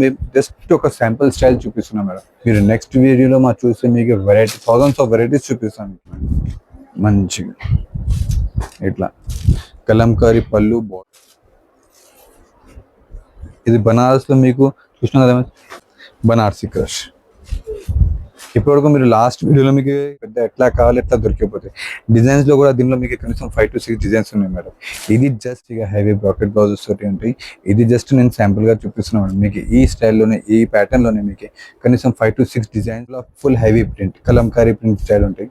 మేము జస్ట్ ఒక sample style చూపిస్తున్నాం మేడం. మీరు నెక్స్ట్ వీడియోలో మా చూస్తే మీకు వెరైటీ థౌసండ్స్ ఆఫ్ వెరైటీస్ చూపిస్తాను. మంచిగా ఇట్లా కలంకారీ పళ్ళు బార్డర్. ఇది బనారస్లో మీకు చూసినా కదా బనారసి క్రష్. ఇప్పటివరకు మీరు లాస్ట్ వీడియోలో మీకు పెద్ద ఎట్లా కావాలి ఎట్లా దొరికిపోతాయి. డిజైన్స్ లో కూడా దీనిలో మీకు కనీసం 5 to 6 డిజైన్స్ ఉన్నాయి మేడం. ఇది జస్ట్ ఇక హెవీ బ్రాకెట్ బ్లౌజెస్ తోటి ఉంటాయి. ఇది జస్ట్ నేను శాంపుల్ గా చూపిస్తున్నాను మేడం. మీకు ఈ స్టైల్లోనే ఈ ప్యాటర్న్ లోనే మీకు కనీసం 5 to 6 డిజైన్స్ లో full heavy print Kalamkari print style ఉంటాయి.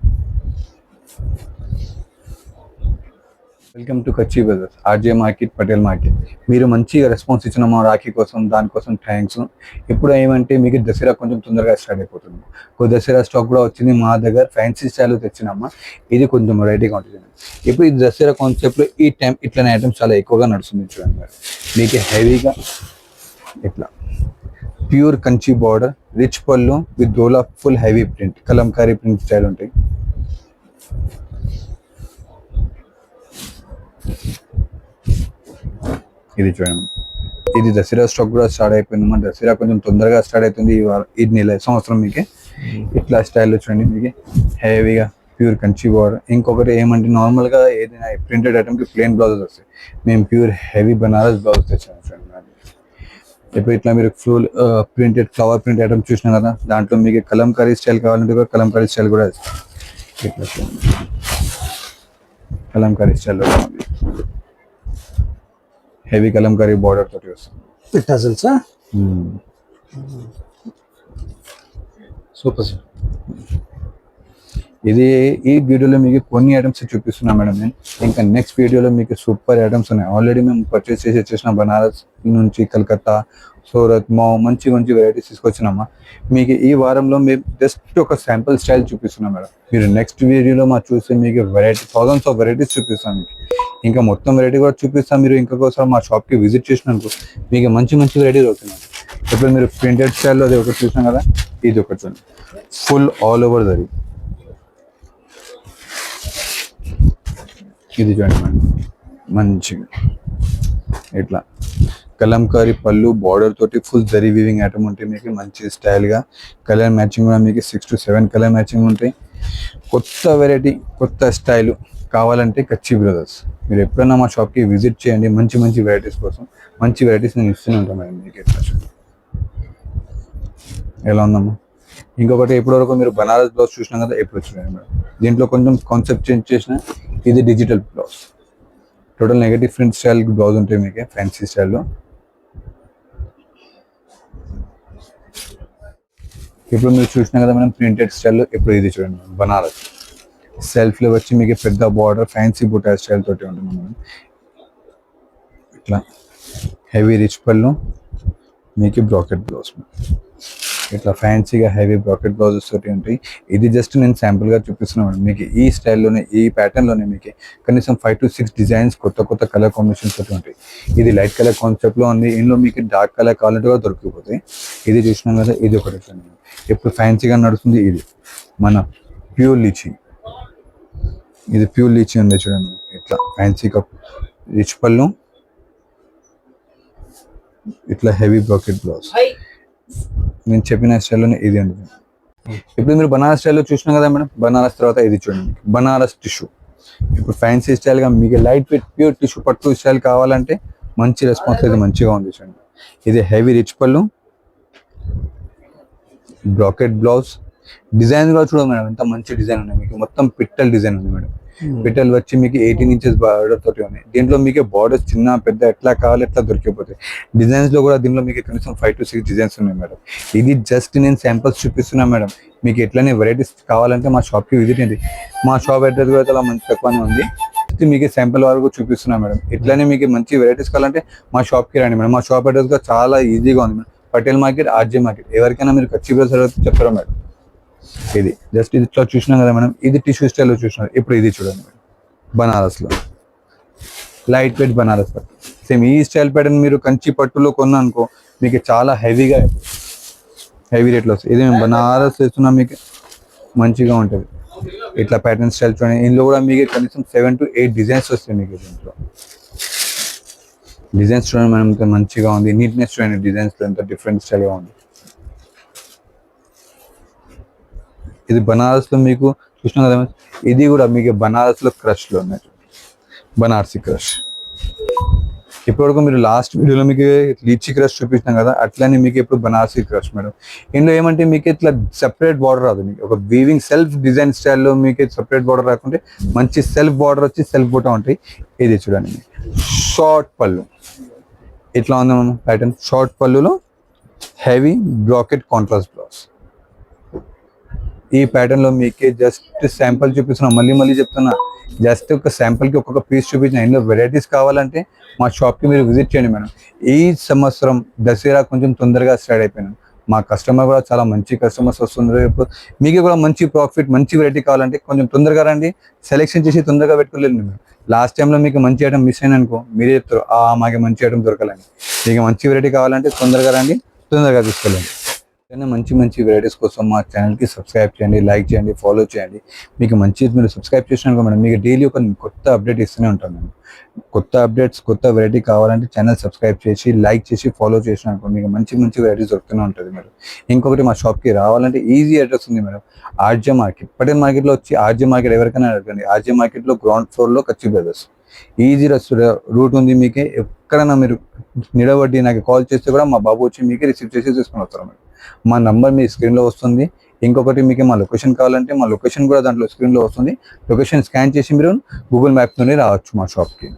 వెల్కమ్ టు కచ్చి brothers, RJ market, Patel market. మీరు మంచిగా రెస్పాన్స్ ఇచ్చిన మా రాఖీ కోసం దానికోసం థ్యాంక్స్. ఇప్పుడు ఏమంటే మీకు దసరా కొంచెం తొందరగా స్టార్ట్ అయిపోతుంది. దసరా స్టాక్ కూడా వచ్చింది మా దగ్గర. ఫ్యాన్సీ స్టైల్ తెచ్చినామా, ఇది కొంచెం వెరైటీగా ఉంటుంది. ఇప్పుడు ఈ దసరా కాన్సెప్ట్లో ఈ టైం ఇట్లానే ఐటమ్స్ చాలా ఎక్కువగా నడుస్తుంది. చూడండి మీకు హెవీగా ఇట్లా ప్యూర్ కంచి బార్డర్, రిచ్ పళ్ళు with dola full heavy print Kalamkari print style ఉంటాయి. ఇది చూడండి, ఇది దసరా స్టాక్ కూడా స్టార్ట్ అయిపోయింది. మన దసరా కొంచెం తొందరగా స్టార్ట్ అవుతుంది ఈ నెల సంవత్సరం. మీకు ఇట్లా స్టైల్లో చూడండి, మీకు హెవీగా ప్యూర్ కంచి బార్డర్. ఇంకొకటి ఏమంటే నార్మల్గా ఏదైనా ప్రింటెడ్ ఐటమ్కి ప్లెయిన్ బ్లౌజెస్ వస్తాయి. మేము ప్యూర్ హెవీ బనారస్ బ్లౌజ్ తెచ్చాము చూడండి. ఇప్పుడు ఇట్లా మీరు full printed flower print item చూసినా కదా, దాంట్లో మీకు కలంకారీ స్టైల్ కావాలంటే కూడా కలంకారీ స్టైల్ కూడా ఇట్లా కలంకారీ స్టైల్లో హెవీ కలంకారీ బార్డర్ తోటి వస్తుంది. టజల్సా సూపర్ సార్. ఇది ఈ వీడియోలో మీకు కొన్ని ఐటమ్స్ చూపిస్తున్నా మేడం. నేను ఇంకా నెక్స్ట్ వీడియోలో మీకు సూపర్ ఐటమ్స్ ఉన్నాయి. ఆల్రెడీ మేము పర్చేస్ చేసి వచ్చేసిన బనారస్ నుంచి కలకత్తా, సూరత్, మంచి మంచి వెరైటీస్ తీసుకొచ్చినామా. మీకు ఈ వారంలో మేము జస్ట్ ఒక శాంపుల్ స్టైల్ చూపిస్తున్నాం మేడం. మీరు నెక్స్ట్ వీడియోలో మా చూస్తే మీకు వెరైటీ థౌసండ్స్ ఆఫ్ వెరైటీస్ చూపిస్తాం. మీకు ఇంకా మొత్తం వెరైటీ కూడా చూపిస్తాం. మీరు ఇంకొకసారి మా షాప్కి విజిట్ చేసినందుకు మీకు మంచి మంచి వెరైటీస్ అవుతున్నాయి. ఇప్పుడు మీరు ప్రింటెడ్ స్టైల్లో అది ఒకటి చూసాం కదా, ఇది ఒకటి చూడండి ఫుల్ ఆల్ ఓవర్ దరి. ఇది చూడండి మేడం, మంచిగా ఇట్లా కలంకారీ పళ్ళు బార్డర్ తోటి ఫుల్ జరీ వీవింగ్ ఐటమ్ ఉంటాయి. మీకు మంచి స్టైల్గా కలర్ మ్యాచింగ్ కూడా మీకు 6 to 7 కలర్ మ్యాచింగ్ ఉంటాయి. కొత్త వెరైటీ కొత్త స్టైల్ కావాలంటే కచ్చి బ్రదర్స్. మీరు ఎప్పుడైనా మా షాప్కి విజిట్ చేయండి. మంచి మంచి వెరైటీస్ కోసం మంచి వెరైటీస్ నేను ఇస్తూనే ఉంటాను మేడం. మీకు ఎట్లా ఎలా ఉందమ్మా. ఇంకొకటి ఇప్పటివరకు మీరు బనారస్ బ్లౌజ్ చూసినా కదా, ఎప్పుడు చూడండి మేడం. దీంట్లో కొంచెం కాన్సెప్ట్ చేంజ్ చేసిన, ఇది digital blouse. Total negative print style blouse ఉంటాయి మీకు ఫ్యాన్సీ స్టైల్లో. ఇప్పుడు మీరు చూసినా కదా మేడం ప్రింటెడ్ స్టైల్లో. ఇప్పుడు ఇది చూడండి బనారస్ సెల్ఫ్లో వచ్చి మీకు పెద్ద బార్డర్ ఫ్యాన్సీ బుటా స్టైల్ తోటి ఉంటుంది మేడం. ఇట్లా హెవీ రిచ్ పళ్ళు, మీకు బ్రాకెట్ బ్లౌజ్. ఇట్లా ఫ్యాన్సీగా హెవీ బ్రాకెట్ బ్లౌజెస్ తోటి ఉంటాయి. ఇది జస్ట్ నేను శాంపుల్గా చూపిస్తున్నాను. మీకు ఈ స్టైల్లోనే ఈ ప్యాటర్న్లోనే మీకు కనీసం 5 to 6 డిజైన్స్ కొత్త కొత్త కలర్ కాంబినేషన్స్ తోటి ఉంటాయి. ఇది లైట్ కలర్ కాన్సెప్ట్లో ఉంది. ఇందులో మీకు డార్క్ కలర్ కావాలంటే కూడా దొరికిపోతాయి. ఇది చూసినాం కదా, ఇది ఒకటి చూడండి. ఇప్పుడు ఫ్యాన్సీగా నడుస్తుంది ఇది మన ప్యూర్ లీచీ. ఇది ప్యూర్ లీచీ ఉంది చూడండి. ఇట్లా ఫ్యాన్సీగా రిచ్ పళ్ళు, ఇట్లా హెవీ బ్రాకెట్ బ్లౌజ్. నేను చెప్పిన స్టైల్లోనే ఇది అండి. ఇప్పుడు మీరు బనారస్ స్టైల్లో చూసినా కదా మేడం. బనారస్ తర్వాత ఇది చూడండి, బనారస్ టిష్యూ. ఇప్పుడు ఫ్యాన్సీ స్టైల్గా మీకు లైట్ వెయిట్ ప్యూర్ టిష్యూ పట్టు స్టైల్ కావాలంటే మంచి రెస్పాన్స్ అయితే మంచిగా ఉంది చూడండి. ఇది హెవీ రిచ్ పళ్ళు, బ్రాకెట్ బ్లౌజ్. డిజైన్ కూడా చూడండి మేడం, ఎంత మంచి డిజైన్ ఉన్నాయి. మీకు మొత్తం పిట్టల్ డిజైన్ ఉంది మేడం. పిట్టల్ వచ్చి మీకు 18 inches బార్డర్ తోటి ఉన్నాయి. దీంట్లో మీకు బార్డర్స్ చిన్న పెద్ద ఎట్లా కావాలి ఎట్లా దొరికిపోతాయి. డిజైన్స్ లో కూడా దీంట్లో మీకు కనీసం 5 to 6 డిజైన్స్ ఉన్నాయి మేడం. ఇది జస్ట్ నేను శాంపుల్స్ చూపిస్తున్నా మేడం. మీకు ఎట్లనే వెరైటీస్ కావాలంటే మా షాప్కి విజిట్ అయ్యింది. మా షాప్ అడ్రస్ కూడా చాలా మంచి తక్కువనే ఉంది. మీకు శాంపుల్ వరకు చూపిస్తున్నా మేడం. ఇట్లానే మీకు మంచి వెరైటీస్ కావాలంటే మా షాప్కి రండి మేడం. మా షాప్ అడ్రస్ కూడా చాలా ఈజీగా ఉంది madam. Patel market, RJ market. ఎవరికైనా మీరు కచ్చి బ్రదర్స్ చెప్తారా మేడం. ఇది జస్ట్ ఇది ఇట్లా చూసినాం కదా మేడం. ఇది టిష్యూ స్టైల్లో చూసినారు. ఇప్పుడు ఇది చూడండి మేడం, బనారస్లో లైట్ వెయిట్ బనారస్ పట్టు. సేమ్ ఈ స్టైల్ ప్యాటర్న్ మీరు కంచి పట్టులో కొన్నా అనుకో మీకు చాలా హెవీగా హెవీ రేట్లో వస్తుంది. ఇది మేము బనారస్ వేస్తున్నా మీకు మంచిగా ఉంటుంది. ఇట్లా ప్యాటర్న్ స్టైల్ చూడండి. ఇందులో కూడా మీకు కనీసం 7 to 8 డిజైన్స్ వస్తాయి మీకు దీంట్లో. డిజైన్స్ చూడండి మేడం, ఎంత మంచిగా ఉంది. నీట్నెస్ చూడండి, డిజైన్స్ ఎంత డిఫరెంట్ స్టైల్గా ఉంది. ఇది బనారస్లో మీకు చూసినా కదా, ఇది కూడా మీకు బనారస్లో క్రష్లో ఉన్నాయి, బనారసి క్రష్. ఇప్పటివరకు మీరు లాస్ట్ వీడియోలో మీకు లీచీ క్రష్ చూపించినాం కదా, అట్లనే మీకు ఇప్పుడు బనారసి క్రష్ మేడం. ఇందులో ఏమంటే మీకు ఇట్లా సెపరేట్ బార్డర్ రాదు, మీకు ఒక వీవింగ్ సెల్ఫ్ డిజైన్ స్టైల్లో మీకు సెపరేట్ బార్డర్ రాకుంటే మంచి సెల్ఫ్ బార్డర్ వచ్చి సెల్ఫ్ బూటా ఉంటాయి. ఇది చూడండి, షార్ట్ పళ్ళు ఇట్లా ఉంది మనం ప్యాటర్న్. షార్ట్ పళ్ళులో హెవీ బ్రాకెట్ కాంట్రాస్ట్ బ్లౌజ్. ఈ ప్యాటర్న్ లో మీకే జస్ట్ శాంపుల్ చూపిస్తున్నా, మళ్ళీ మళ్ళీ చెప్తున్నా, జస్ట్ ఒక శాంపుల్ కి ఒక్కొక్క పీస్ చూపించిన. ఇందులో వెరైటీస్ కావాలంటే మా షాప్ కి మీరు విజిట్ చేయండి మేడం. ఈ సంవత్సరం దసరా కొంచెం తొందరగా స్టార్ట్ అయిపోయినాం. మా కస్టమర్ కూడా చాలా మంచి కస్టమర్స్ వస్తున్నారు. ఇప్పుడు మీకు కూడా మంచి ప్రాఫిట్, మంచి వెరైటీ కావాలంటే కొంచెం తొందరగా రండి, సెలెక్షన్ చేసి తొందరగా పెట్టుకోలేదు మేము. లాస్ట్ టైంలో మీకు మంచి ఐటమ్ మిస్ అయిన అనుకో, మీరే చెప్తారు మాకు మంచి ఐటమ్ దొరకాలని. మీకు మంచి వెరైటీ కావాలంటే తొందరగా రండి, తొందరగా తీసుకెళ్ళండి. మంచి మంచి వెరైటీస్ కోసం మా ఛానల్కి సబ్స్క్రైబ్ చేయండి, లైక్ చేయండి, ఫాలో చేయండి. మీకు మంచి మీరు సబ్స్క్రైబ్ చేసినాక మేడం మీకు డైలీ ఒక కొత్త అప్డేట్ ఇస్తూనే ఉంటాను నేను. కొత్త అప్డేట్స్, కొత్త వెరైటీ కావాలంటే ఛానల్ సబ్స్క్రైబ్ చేసి, లైక్ చేసి, ఫాలో చేసినాక మీకు మంచి మంచి వెరైటీస్ దొరుకుతూనే ఉంటుంది మేడం. ఇంకొకటి, మా షాప్కి రావాలంటే ఈజీ అడ్రస్ ఉంది మేడం, ఆర్జే మార్కెట్. పటేల్ మార్కెట్లో వచ్చి ఆర్జే మార్కెట్ ఎవరికైనా అడగండి. ఆర్జే మార్కెట్లో గ్రౌండ్ ఫ్లోర్లో కచ్చి బ్రదర్స్. ఈజీ రూట్ ఉంది, మీకే ఎక్కడైనా మీరు నిలబడి నాకు కాల్ చేస్తే కూడా మా బాబు వచ్చి మీకే రిసీవ్ చేసి తీసుకొని వస్తారు మేడం. మా నంబర్ మీ స్క్రీన్లో వస్తుంది. ఇంకొకటి, మీకు మా లొకేషన్ కావాలంటే మా లొకేషన్ కూడా దాంట్లో స్క్రీన్లో వస్తుంది. లొకేషన్ స్కాన్ చేసి మీరు గూగుల్ మ్యాప్తోనే రావచ్చు మా షాప్కి.